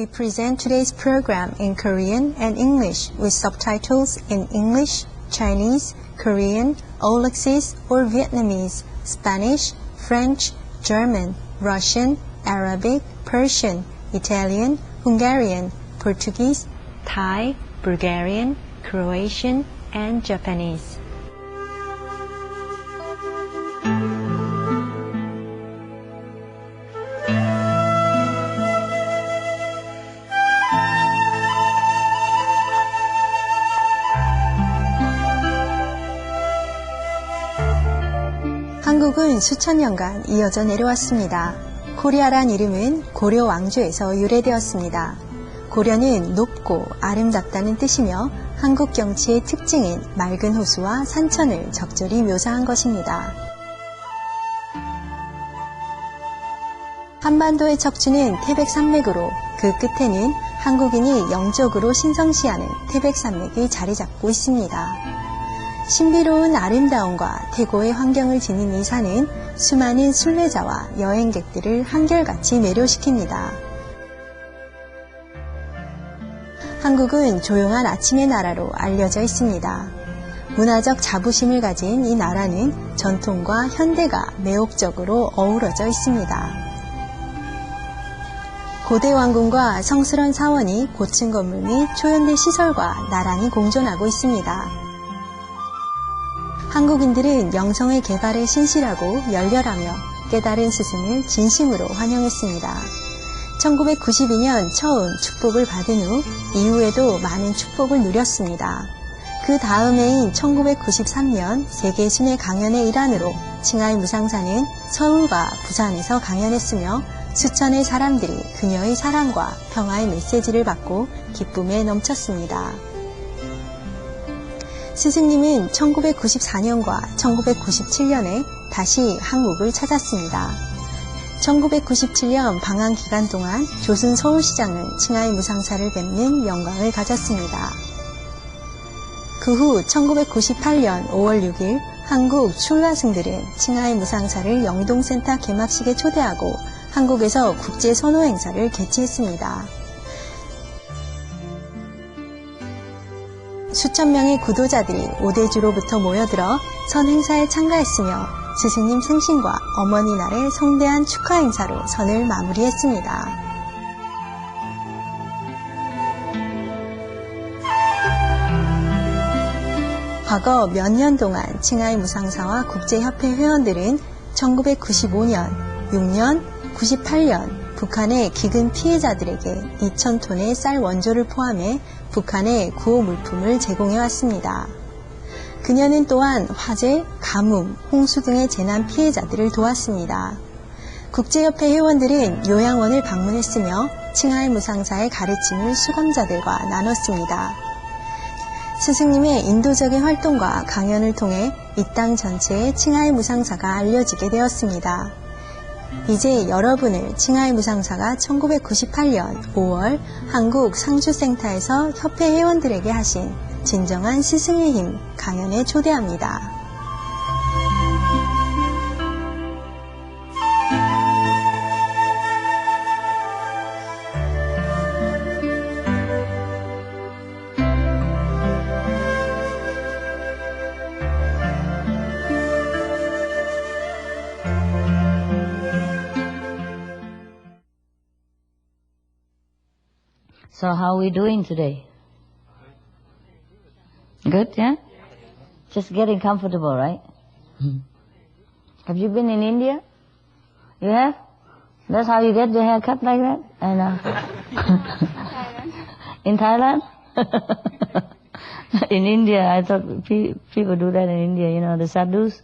We present today's program in Korean and English with subtitles in English, Chinese, Korean, Aulacese or Vietnamese, Spanish, French, German, Russian, Arabic, Persian, Italian, Hungarian, Portuguese, Thai, Bulgarian, Croatian, and Japanese. 한국은 수천 년간 이어져 내려왔습니다. 코리아란 이름은 고려 왕조에서 유래되었습니다. 고려는 높고 아름답다는 뜻이며 한국 경치의 특징인 맑은 호수와 산천을 적절히 묘사한 것입니다. 한반도의 척추는 태백산맥으로 그 끝에는 한국인이 영적으로 신성시하는 태백산맥이 자리 잡고 있습니다. 신비로운 아름다움과 태고의 환경을 지닌 이 산은 수많은 순례자와 여행객들을 한결같이 매료시킵니다. 한국은 조용한 아침의 나라로 알려져 있습니다. 문화적 자부심을 가진 이 나라는 전통과 현대가 매혹적으로 어우러져 있습니다. 고대 왕궁과 성스런 사원이 고층 건물 및 초현대 시설과 나란히 공존하고 있습니다. 한국인들은 영성의 개발에 신실하고 열렬하며 깨달은 스승을 진심으로 환영했습니다. 1992년 처음 축복을 받은 후 이후에도 많은 축복을 누렸습니다. 그 다음 해인 1993년 세계 순회 강연의 일환으로 칭하이 무상사는 서울과 부산에서 강연했으며 수천의 사람들이 그녀의 사랑과 평화의 메시지를 받고 기쁨에 넘쳤습니다. 스승님은 1994년과 1997년에 다시 한국을 찾았습니다. 1997년 방한 기간 동안 조순 서울시장은 칭하이 무상사를 뵙는 영광을 가졌습니다. 그 후 1998년 5월 6일 한국 출가승들은 칭하이 무상사를 영동센터 개막식에 초대하고 한국에서 국제선호 행사를 개최했습니다. 수천 명의 구도자들이 오대주로부터 모여들어 선 행사에 참가했으며 스승님 생신과 어머니 날의 성대한 축하 행사로 선을 마무리했습니다. 과거 몇 년 동안 칭하이 무상사와 국제협회 회원들은 1995년, 6년, 98년 북한의 기근 피해자들에게 2,000톤의 쌀 원조를 포함해 북한의 구호 물품을 제공해왔습니다. 그녀는 또한 화재, 가뭄, 홍수 등의 재난 피해자들을 도왔습니다. 국제협회 회원들은 요양원을 방문했으며 칭하이 무상사의 가르침을 수감자들과 나눴습니다. 스승님의 인도적인 활동과 강연을 통해 이 땅 전체에 칭하이 무상사가 알려지게 되었습니다. 이제 여러분을 칭하이 무상사가 1998년 5월 한국 상주센터에서 협회 회원들에게 하신 진정한 스승의 힘 강연에 초대합니다. So how are we doing today? Good, yeah? Just getting comfortable, right? Have you been in India? You have? That's how you get your hair cut like that? I know. In Thailand? In India, I thought people do that in India, you know, the sadhus.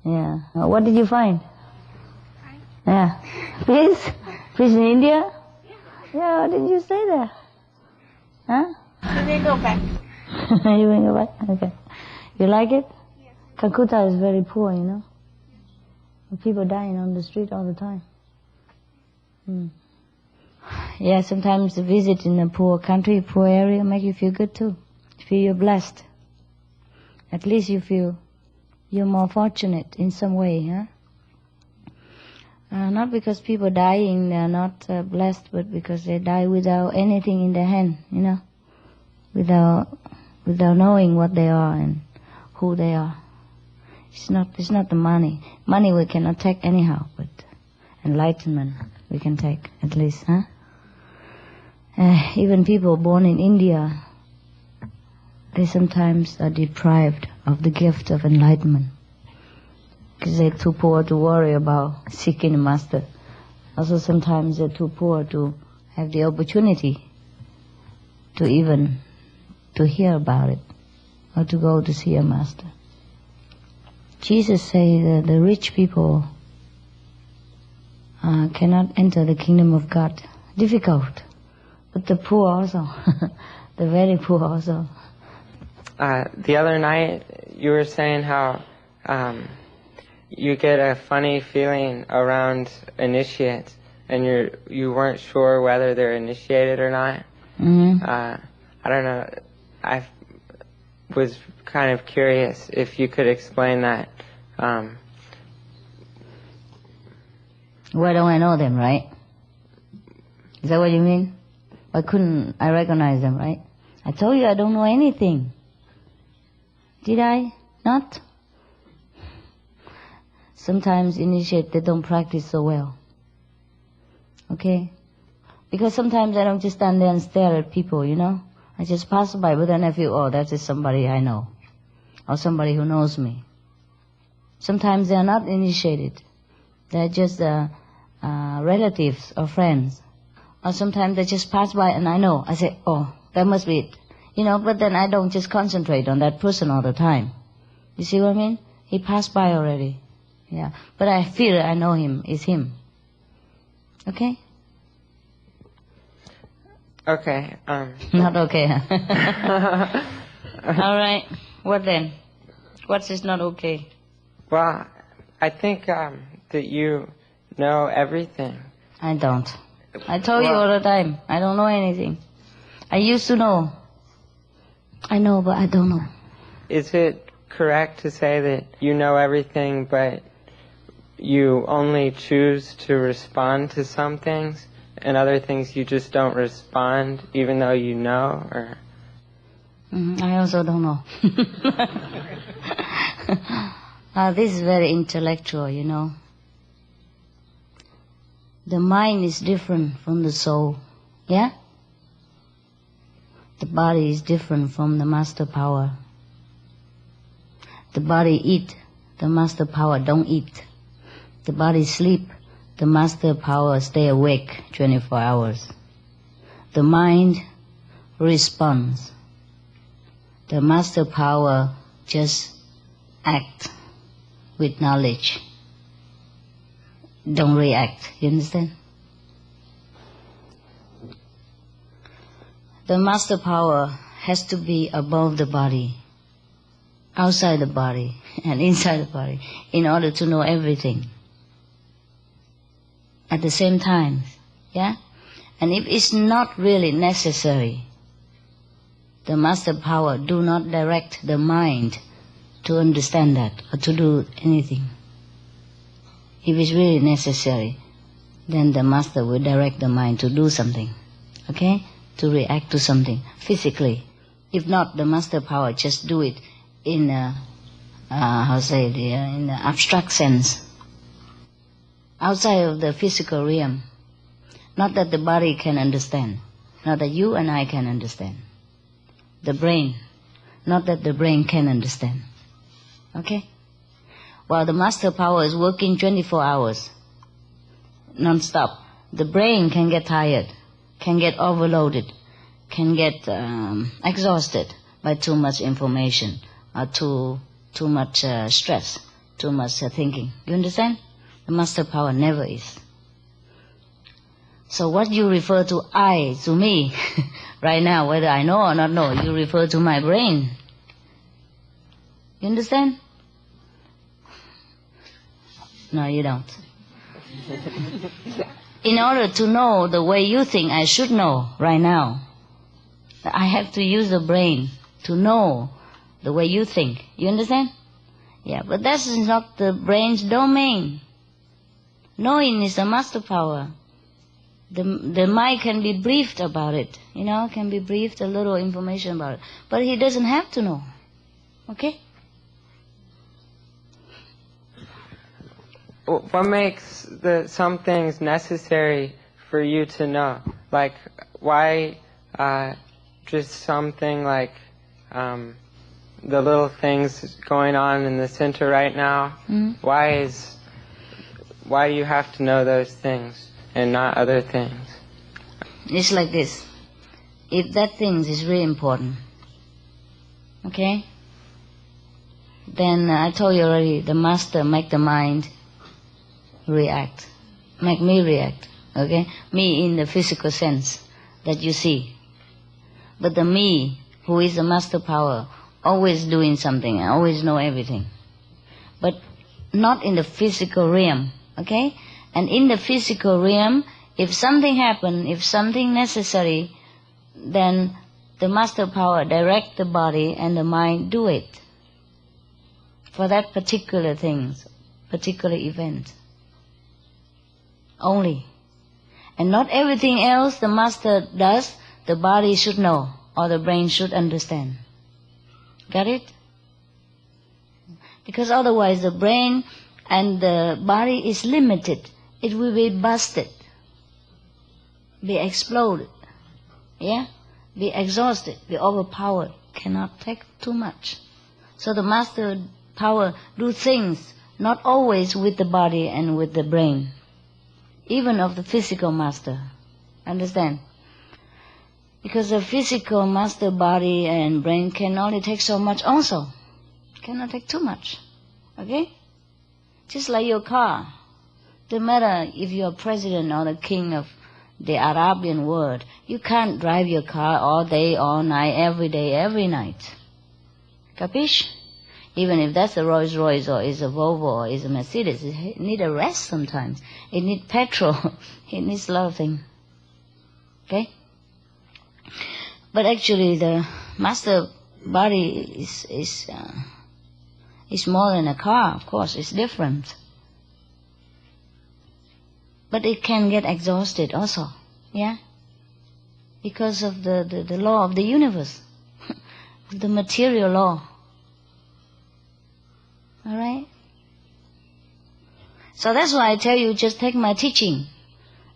Yeah. What did you find? Yeah. Please? Please in India? Yeah, why didn't you stay there? Huh? You may go back. You will go back? Okay. You like it? Yes. Calcutta is very poor, you know. People dying on the street all the time. Yeah, sometimes a visit in a poor country, poor area, make you feel good too. You feel you're blessed. At least you feel you're more fortunate in some way, huh? Not because people dying, they are not blessed, but because they die without anything in their hand, without knowing what they are and who they are. It's not the money. Money we cannot take anyhow, but enlightenment we can take at least, huh? Even people born in India, they sometimes are deprived of the gift of enlightenment because they're too poor to worry about seeking a master. Also sometimes they're too poor to have the opportunity to even to hear about it or to go to see a master. Jesus said that the rich people cannot enter the kingdom of God. Difficult. But the poor also. The very poor also. The other night you were saying how you get a funny feeling around initiates and you weren't sure whether they're initiated or not. Mm-hmm. I don't know. I was kind of curious if you could explain that. Why don't I know them, right? Is that what you mean? Why couldn't I recognize them, right? I told you I don't know anything. Did I? Not? Sometimes initiate, they don't practice so well. Okay? Because sometimes I don't just stand there and stare at people, I just pass by, but then I feel, oh, that is somebody I know. Or somebody who knows me. Sometimes they are not initiated. They're just relatives or friends. Or sometimes they just pass by and I know. I say, oh, that must be it. But then I don't just concentrate on that person all the time. You see what I mean? He passed by already. Yeah. But I feel I know him. It's him. Okay? Okay. Not okay, huh? All right. What then? What is not okay? Well, I think that you know everything. I don't. I told you all the time. I don't know anything. I used to know. I know, but I don't know. Is it correct to say that you know everything, but you only choose to respond to some things, and other things you just don't respond, even though you know? Or I also don't know. This is very intellectual, The mind is different from the soul. Yeah? The body is different from the master power. The body eat, the master power don't eat. The body sleep, the master power stay awake 24 hours. The mind responds. The master power just act with knowledge. Don't react, you understand? The master power has to be above the body, outside the body, and inside the body, in order to know everything at the same time, yeah? And if it's not really necessary, the master power do not direct the mind to understand that or to do anything. If it's really necessary, then the master will direct the mind to do something, okay? To react to something physically. If not, the master power just do it in in the abstract sense, outside of the physical realm. Not that the body can understand, not that you and I can understand. The brain, not that the brain can understand. Okay? While the master power is working 24 hours, non-stop, the brain can get tired, can get overloaded, can get exhausted by too much information, or too much stress, too much thinking. You understand? The master power never is. So what you refer to I, to me, right now, whether I know or not know, you refer to my brain. You understand? No, you don't. In order to know the way you think I should know right now, I have to use the brain to know the way you think. You understand? Yeah, but that's not the brain's domain. Knowing is the master power. The mind can be briefed about it, can be briefed a little information about it. But he doesn't have to know. Okay? What makes some things necessary for you to know? Like, why just something like the little things going on in the center right now? Why do you have to know those things and not other things? It's like this. If that thing is really important, okay, then I told you already, the master make the mind react, make me react, okay? Me in the physical sense that you see. But the me, who is the master power, always doing something, I always know everything. But not in the physical realm, okay? And in the physical realm, if something happens, if something necessary, then the master power direct the body and the mind do it for that particular thing, particular event. Only. And not everything else the master does, the body should know or the brain should understand. Got it? Because otherwise the brain and the body is limited. It will be busted, be exploded, yeah? Be exhausted, be overpowered, cannot take too much. So the master power do things not always with the body and with the brain, even of the physical master. Understand? Because the physical master body and brain can only take so much also. Cannot take too much. Okay? Just like your car. No matter if you're president or the king of the Arabian world, you can't drive your car all day, all night, every day, every night. Capiche? Even if that's a Rolls Royce or is a Volvo or is a Mercedes, it needs a rest sometimes. It needs petrol. It needs a lot of things. Okay? But actually the master body is more than a car, of course, it's different. But it can get exhausted also, yeah? Because of the law of the universe, the material law. All right? So that's why I tell you, just take my teaching,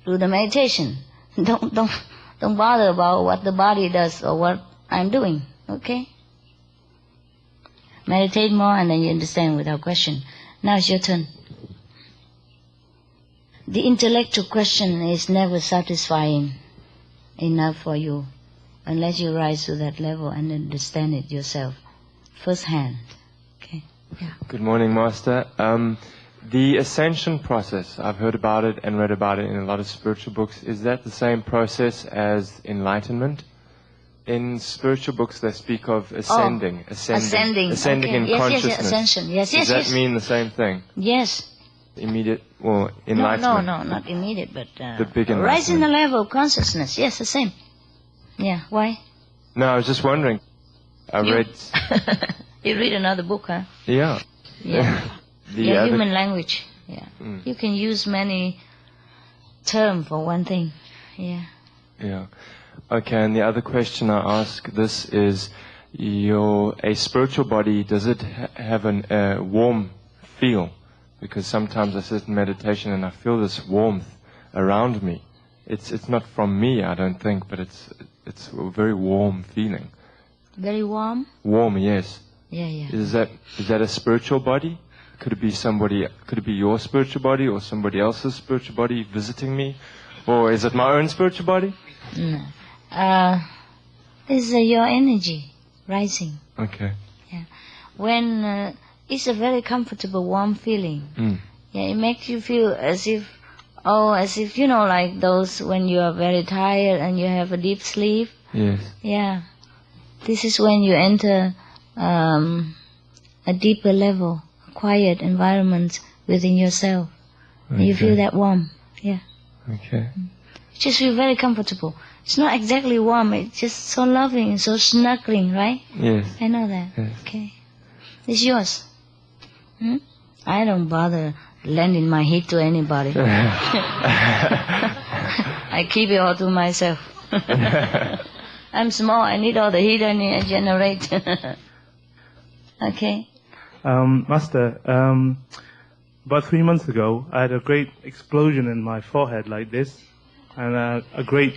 do the meditation. Don't bother about what the body does or what I'm doing, okay? Meditate more and then you understand without question. Now it's your turn. The intellectual question is never satisfying enough for you unless you rise to that level and understand it yourself firsthand. Okay? Yeah. Good morning, Master. The ascension process, I've heard about it and read about it in a lot of spiritual books. Is that the same process as enlightenment? In spiritual books, they speak of ascending okay. in consciousness. Yes, ascension. Yes, Does that mean the same thing? Yes. Immediate, or enlightenment? No, not immediate, but the big enlightenment. rise in the level of consciousness. Yes, the same. Yeah, why? No, I was just wondering. You read another book, huh? Yeah. Yeah. Human language. Yeah. You can use many terms for one thing. Yeah. Yeah. Okay, and the other question I ask this is, a spiritual body, does it have a warm feel? Because sometimes I sit in meditation and I feel this warmth around me. It's not from me, I don't think, but it's a very warm feeling. Very warm? Warm, yes. Yeah. Is that a spiritual body? Could it be your spiritual body or somebody else's spiritual body visiting me? Or is it my own spiritual body? No. It's your energy rising. Okay. Yeah. When it's a very comfortable, warm feeling. Yeah, it makes you feel as if like those when you are very tired and you have a deep sleep. Yes. Yeah. This is when you enter a deeper level, a quiet environment within yourself. Okay. You feel that warm. Yeah. Okay. You just feel very comfortable. It's not exactly warm, it's just so loving and so snuggling, right? Yes. I know that. Yes. Okay. It's yours. I don't bother lending my heat to anybody. I keep it all to myself. I'm small, I need all the heat I need to generate. Okay. Master, about 3 months ago, I had a great explosion in my forehead like this, and a great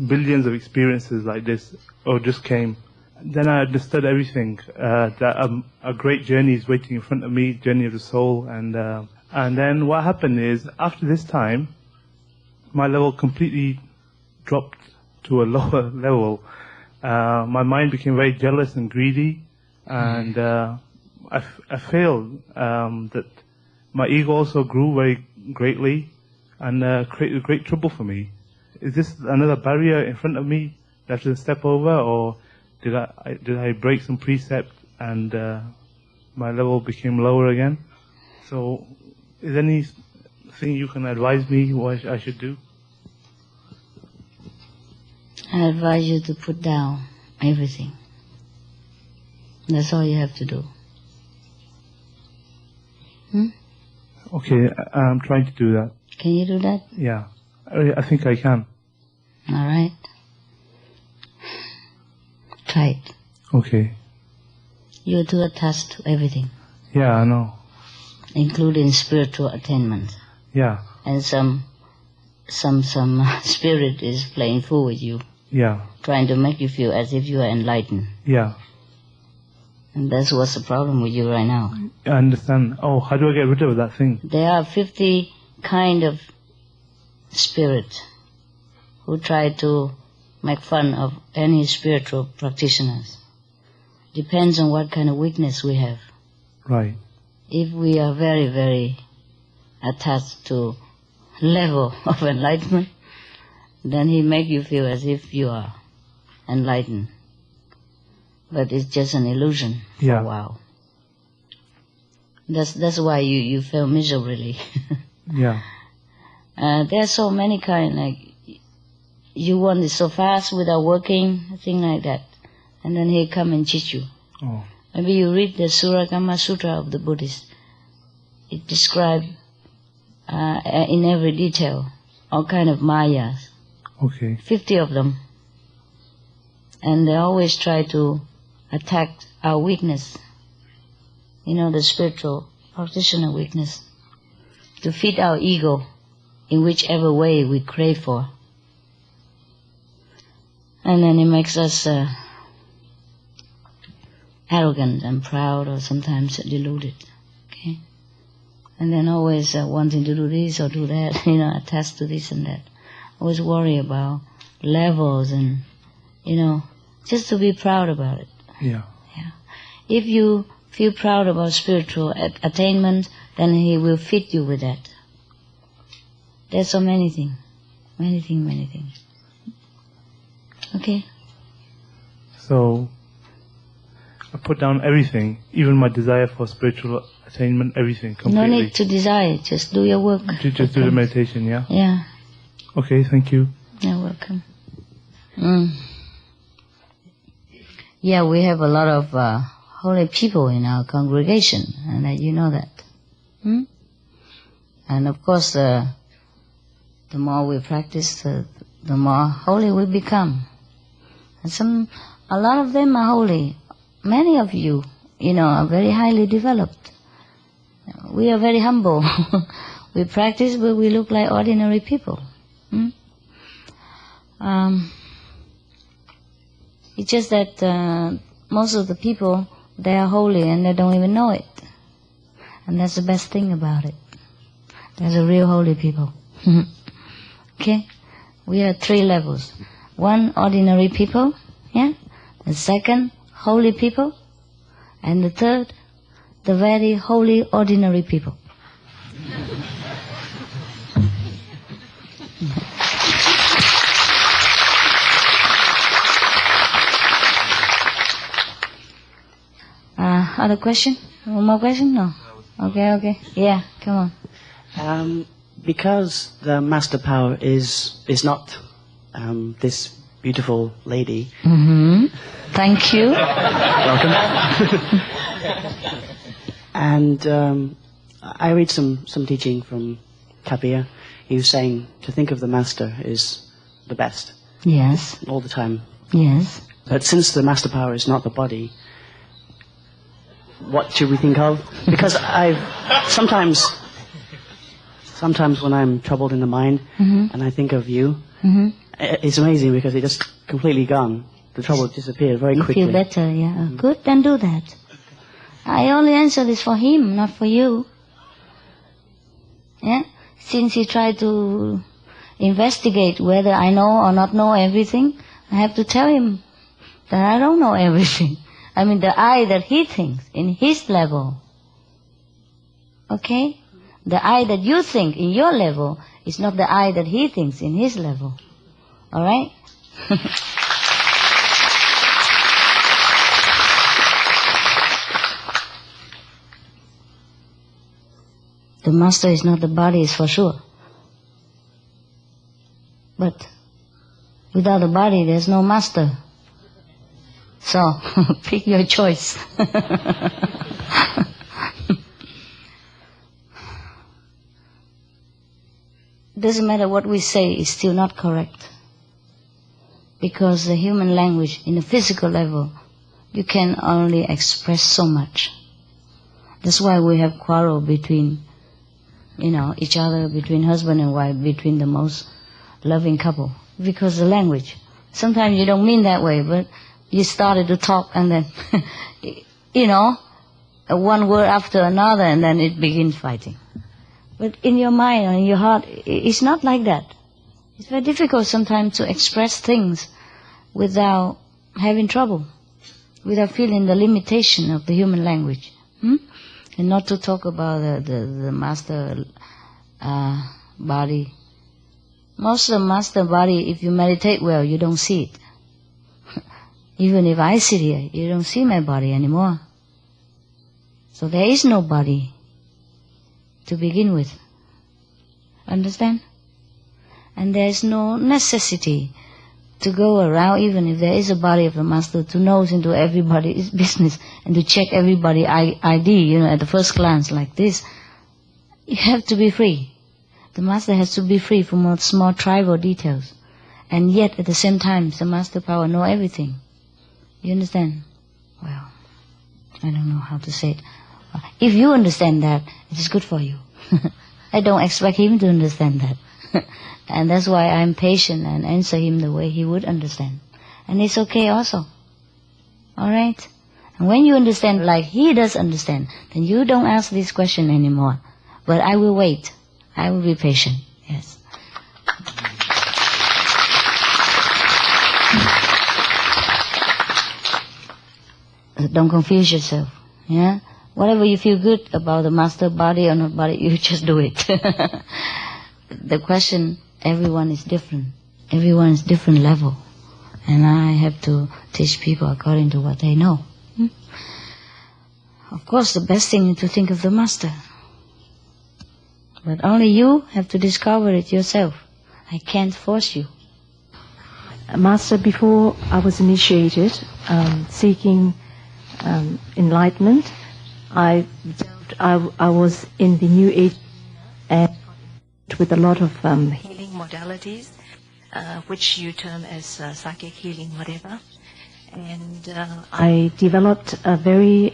billions of experiences like this just came. Then I understood everything, that a great journey is waiting in front of me, journey of the soul, and then what happened is, after this time, my level completely dropped to a lower level. My mind became very jealous and greedy, and I failed that my ego also grew very greatly and created great trouble for me. Is this another barrier in front of me that I have to step over, or did I break some precept and my level became lower again? So, is there anything you can advise me what I should do? I advise you to put down everything. That's all you have to do. Okay, I'm trying to do that. Can you do that? Yeah, I think I can. All right. Try it. Okay. You're too attached to everything, Yeah, I know. including spiritual attainment. Yeah, And some spirit is playing fool with you, yeah, trying to make you feel as if you are enlightened. yeah. And that's what's the problem with you right now. I understand. Oh, how do I get rid of that thing? There are 50 kind of spirit who try to make fun of any spiritual practitioners. Depends on what kind of weakness we have. Right. If we are very, very attached to level of enlightenment, then he make you feel as if you are enlightened. But it's just an illusion for Yeah. a while. That's why you feel miserably. Yeah. There are so many kind, like you want it so fast without working, thing like that. And then he come and teach you. Oh. Maybe you read the Kama Sutra of the Buddhist. It describes in every detail all kind of mayas, Okay. 50 of them. And they always try to attack our weakness, the spiritual practitioner weakness, to feed our ego in whichever way we crave for. And then it makes us arrogant and proud, or sometimes deluded. Okay? And then always wanting to do this or do that, attached to this and that. Always worry about levels and, just to be proud about it. Yeah. Yeah. If you feel proud about spiritual attainment, then he will feed you with that. There's so many things. Many things. Okay? So, I put down everything, even my desire for spiritual attainment, everything, completely. No need to desire, just do your work. Just do the meditation, yeah? Yeah, Okay, thank you. you're welcome. Yeah, we have a lot of holy people in our congregation, and you know that. And of course, the more we practice, the more holy we become. And a lot of them are holy. Many of you, are very highly developed. We are very humble. We practice, but we look like ordinary people. It's just that most of the people, they are holy and they don't even know it. And that's the best thing about it. There's a real holy people. Okay? We are 3 levels. 1, ordinary people. Yeah? The 2nd, holy people. And the 3rd, the very holy ordinary people. Other question? One more question? No. Okay. Yeah, come on. Because the master power is not this beautiful lady. Thank you. Welcome. And I read some teaching from Kabir. He was saying to think of the master is the best. Yes. All the time. Yes. But since the master power is not the body, what should we think of? Because sometimes when I'm troubled in the mind and I think of you, it's amazing because it's just completely gone. The trouble disappeared very quickly. You feel better, yeah. Good, then do that. I only answer this for him, not for you. Yeah? Since he tried to investigate whether I know or not know everything, I have to tell him that I don't know everything. I mean, the I that he thinks in his level. Okay? The I that you think in your level is not the I that he thinks in his level. Alright? The master is not the body, is for sure. But without the body, there's no master. So, pick your choice. Doesn't matter what we say, it's still not correct. Because the human language, in the physical level, you can only express so much. That's why we have quarrel between, each other, between husband and wife, between the most loving couple. Because the language. Sometimes you don't mean that way, but you started to talk and then, one word after another and then it begins fighting. But in your mind and in your heart, it's not like that. It's very difficult sometimes to express things without having trouble, without feeling the limitation of the human language. And not to talk about the master body. Most of the master body, if you meditate well, you don't see it. Even if I sit here, you don't see my body anymore. So there is no body to begin with. Understand? And there is no necessity to go around, even if there is a body of the master, to nose into everybody's business and to check everybody's ID, at the first glance like this. You have to be free. The master has to be free from all small tribal details. And yet, at the same time, the master power know everything. You understand? Well, I don't know how to say it. If you understand that, it is good for you. I don't expect him to understand that. And that's why I'm patient and answer him the way he would understand. And it's okay also. Alright? And when you understand like he does understand, then you don't ask this question anymore. But I will wait. I will be patient. Yes. Don't confuse yourself. Yeah? Whatever you feel good about the master body or not body, you just do it. The question, everyone is different. Everyone is different level. And I have to teach people according to what they know. Of course, the best thing is to think of the master. But only you have to discover it yourself. I can't force you. Master, before I was initiated, seeking enlightenment, I was in the New Age and with a lot of healing modalities, which you term as psychic healing, whatever. And I developed a very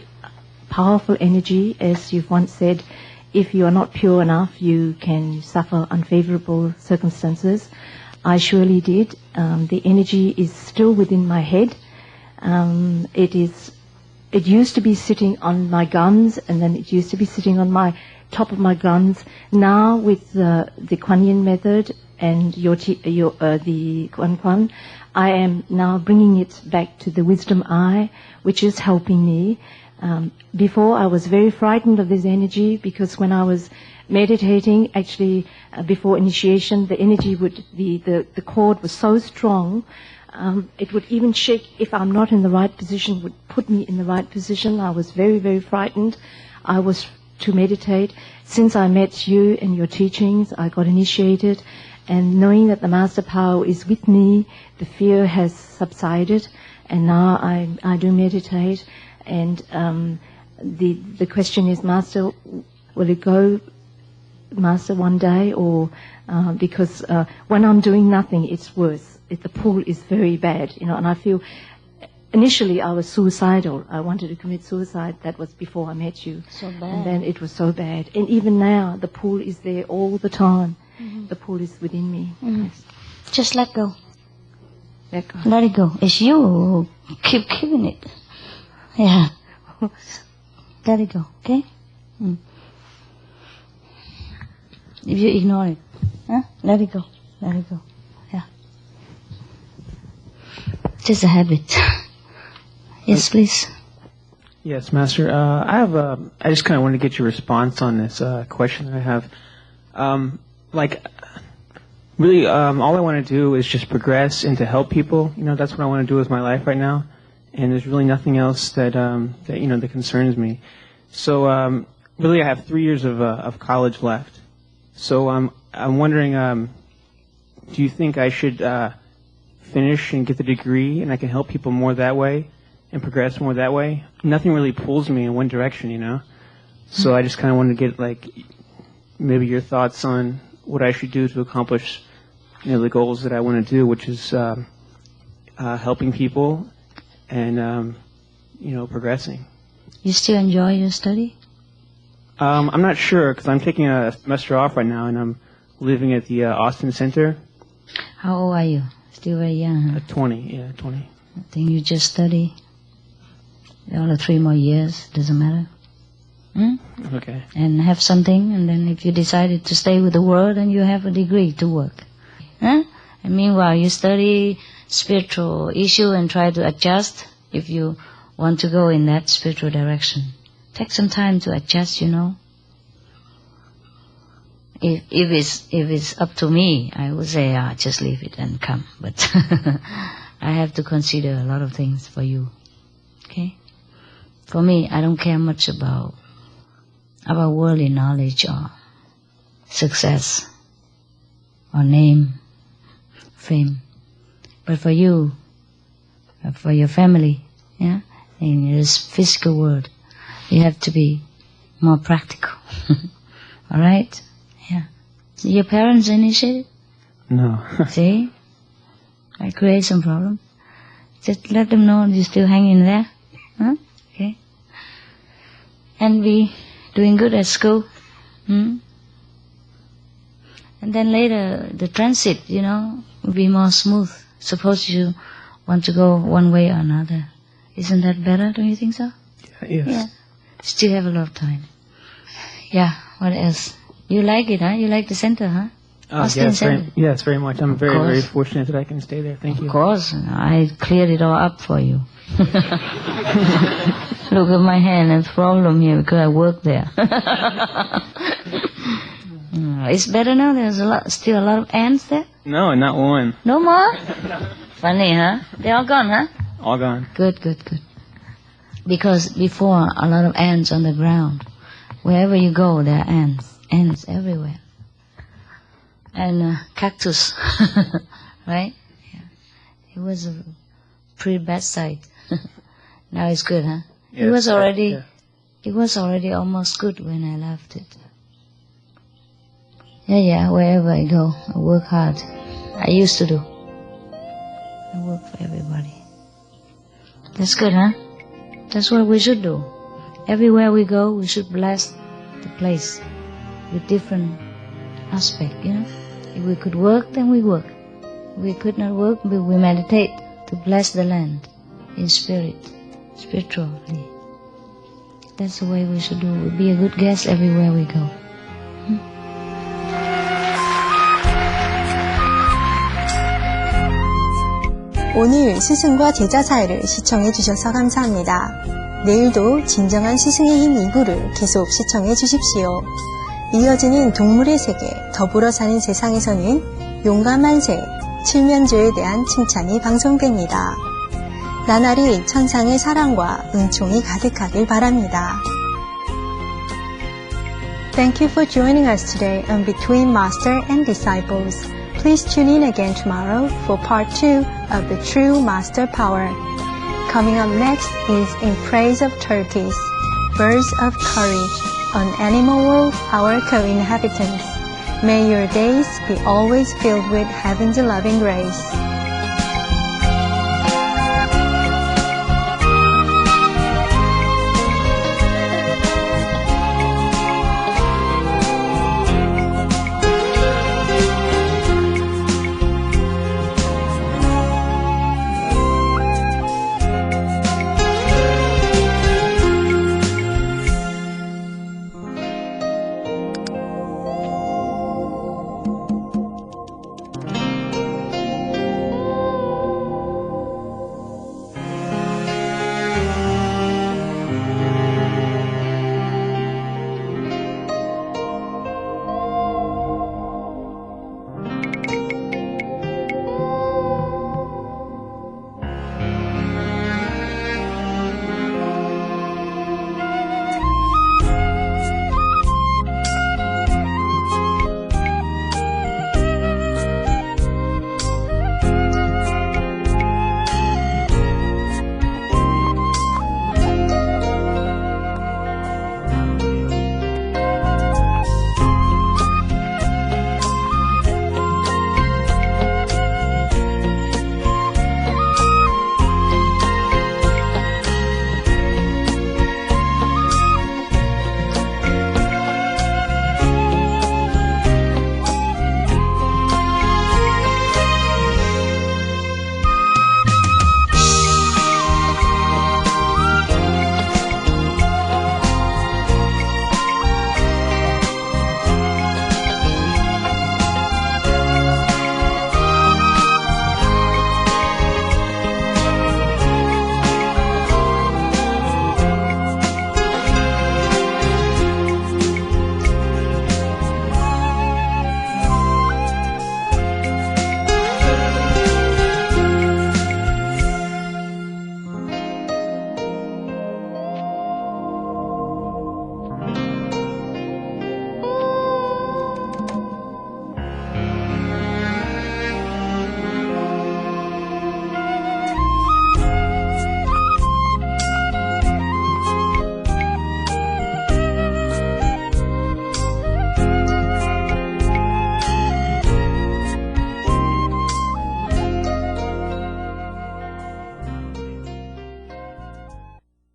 powerful energy, as you've once said. If you are not pure enough, you can suffer unfavorable circumstances. I surely did. The energy is still within my head. It used to be sitting on my guns, and then it used to be sitting on my top of my guns. Now, with the Kuan Yin method and the Kuan Kuan, I am now bringing it back to the wisdom eye, which is helping me. Before, I was very frightened of this energy, because when I was meditating, actually, before initiation, the energy the cord was so strong, it would even shake if I'm not in the right position, would put me in the right position. I was very, very frightened. I was to meditate. Since I met you and your teachings, I got initiated, and knowing that the Master Power is with me, the fear has subsided, and now I do meditate. And the question is, Master, Will it go, Master, one day? Or because when I'm doing nothing, it's worse. The pull is very bad, and I feel. Initially, I was suicidal. I wanted to commit suicide. That was before I met you. So bad. And then it was so bad. And even now, the pull is there all the time. The pull is within me. Yes. Just let go. Let go. Let it go. It's you who keep keeping it. Yeah. Let it go, okay? If you ignore it, let it go. Let it go. Yeah. Just a habit. Yes, please. Yes, Master. I just kind of wanted to get your response on this question that I have. Really, all I want to do is just progress and to help people. That's what I want to do with my life right now. And there's really nothing else that concerns me. So, really, I have 3 years of college left. So, I'm wondering, do you think I should finish and get the degree, and I can help people more that way? And progress more that way. Nothing really pulls me in one direction, So I just kind of want to get maybe your thoughts on what I should do to accomplish, the goals that I want to do, which is helping people and progressing. You still enjoy your study? I'm not sure because I'm taking a semester off right now, and I'm living at the Austin Center. How old are you? Still very young, huh? 20. Yeah, 20. I think you just study. All the 3 more years, doesn't matter. Okay. And have something, and then if you decided to stay with the world, then you have a degree to work. And meanwhile, you study spiritual issue and try to adjust if you want to go in that spiritual direction. Take some time to adjust, If it's up to me, I would say, just leave it and come. But I have to consider a lot of things for you. Okay? For me, I don't care much about worldly knowledge or success or name, fame. But for you, for your family, in this physical world, you have to be more practical. All right? Yeah. Your parents initiated? No. See? I create some problem. Just let them know you're still hanging there. Okay? And be doing good at school. And then later, the transit, will be more smooth. Suppose you want to go one way or another. Isn't that better? Don't you think so? Yes. Yeah. Still have a lot of time. Yeah. What else? You like it, huh? You like the center, huh? Yes, yes, very much. I'm very, very fortunate that I can stay there. Thank you. Of course. I cleared it all up for you. Look at my hand, there's a problem here because I work there. It's better now? There's still a lot of ants there? No, not one. No more? Funny, huh? They're all gone, huh? All gone. Good. Because before, a lot of ants on the ground. Wherever you go, there are ants. Ants everywhere. And cactus, right? Yeah. It was a pretty bad sight. Now it's good, huh? Yes, it was already almost good when I left it. Yeah, wherever I go, I work hard. I used to do. I work for everybody. That's good, huh? That's what we should do. Everywhere we go, we should bless the place with different aspect, If we could work, then we work. If we could not work, we meditate to bless the land in spirit, spiritually. That's the way we should do. We'll be a good guest everywhere we go. 오늘 스승과 제자 사이를 시청해 주셔서 감사합니다. 내일도 진정한 스승의 힘 2부를 계속 시청해 주십시오. 이어지는 동물의 세계, 더불어 사는 세상에서는 용감한 새, 칠면조에 대한 칭찬이 방송됩니다. 나날이 천상의 사랑과 은총이 가득하길 바랍니다. Thank you for joining us today on Between Master and Disciples. Please tune in again tomorrow for part 2 of the True Master Power. Coming up next is In Praise of Turkeys, Birds of Courage, an animal world, our co-inhabitants. May your days be always filled with heaven's loving grace.